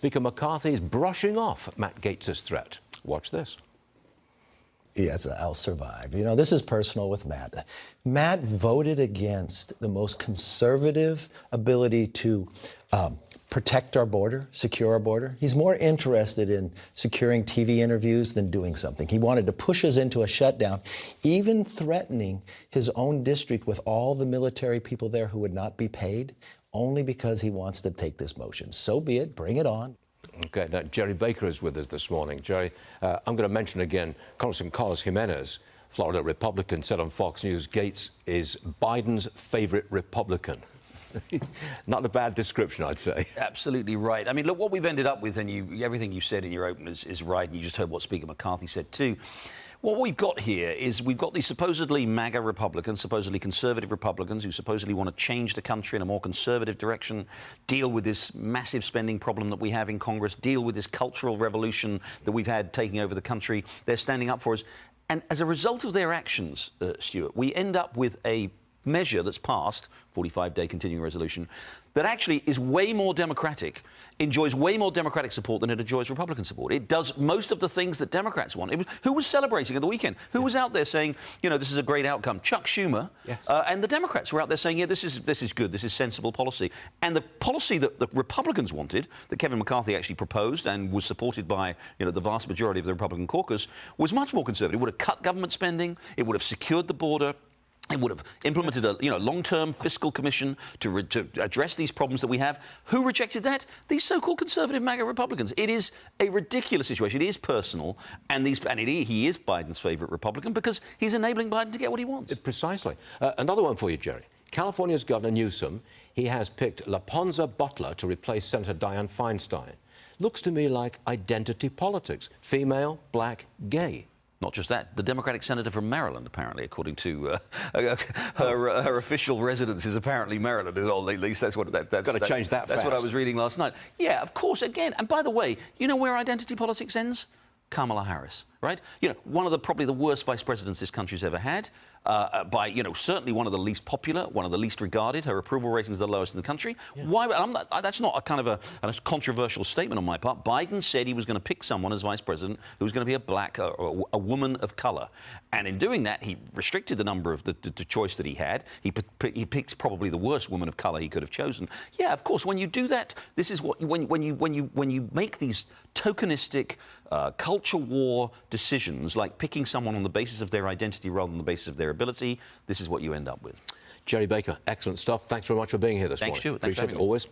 Speaker McCarthy is brushing off Matt Gaetz's threat. Watch this. Yes, I'll survive. You know, this is personal with Matt. Matt voted against the most conservative ability to protect our border, secure our border. He's more interested in securing TV interviews than doing something. He wanted to push us into a shutdown, even threatening his own district with all the military people there who would not be paid, only because he wants to take this motion. So be it, bring it on. Okay, now Gerry Baker is with us this morning. Gerry, I'm going to mention again, Congressman Carlos Jimenez, Florida Republican, said on Fox News, Gaetz is Biden's favorite Republican. Not a bad description, I'd say. Absolutely right. I mean, look, what we've ended up with, and everything you said in your open is right, and you just heard what Speaker McCarthy said too. What we've got here is we've got these supposedly MAGA Republicans, supposedly conservative Republicans, who supposedly want to change the country in a more conservative direction, deal with this massive spending problem that we have in Congress, deal with this cultural revolution that we've had taking over the country. They're standing up for us. And as a result of their actions, Stuart, we end up with a measure that's passed, 45-day continuing resolution, that actually is way more democratic, enjoys way more Democratic support than it enjoys Republican support. It does most of the things that Democrats want. Who was celebrating at the weekend? Who was out there saying, you know, this is a great outcome? Chuck Schumer. Yes. And the Democrats were out there saying, yeah, this is good, this is sensible policy. And the policy that the Republicans wanted, that Kevin McCarthy actually proposed and was supported by, you know, the vast majority of the Republican caucus, was much more conservative. It would have cut government spending. It would have secured the border. It would have implemented a long-term fiscal commission to address these problems that we have. Who rejected that? These so-called conservative MAGA Republicans. It is a ridiculous situation. It is personal, and he is Biden's favourite Republican because he's enabling Biden to get what he wants. Precisely. Another one for you, Gerry. California's Governor Newsom, he has picked LaPonza Butler to replace Senator Dianne Feinstein. Looks to me like identity politics. Female, black, gay. Not just that, the Democratic senator from Maryland, apparently, according to her official residence is apparently Maryland. Or at least that's what that's got to change that. That's what I was reading last night. Yeah, of course. Again, and by the way, you know where identity politics ends? Kamala Harris, right? You know, probably the worst vice presidents this country's ever had. By, you know, certainly one of the least popular, one of the least regarded. Her approval rating is the lowest in the country. Yeah. Why? That's not a kind of a controversial statement on my part. Biden said he was going to pick someone as vice president who was going to be a black, or a woman of color. And in doing that, he restricted the number of the choice that he had. He picks probably the worst woman of color he could have chosen. Yeah, of course, when you do that, this is what, when you make these tokenistic culture war decisions, like picking someone on the basis of their identity rather than the basis of their ability, this is what you end up with. Gerry Baker, excellent stuff. Thanks very much for being here this morning. Thanks, Stuart. Thanks Appreciate it, always.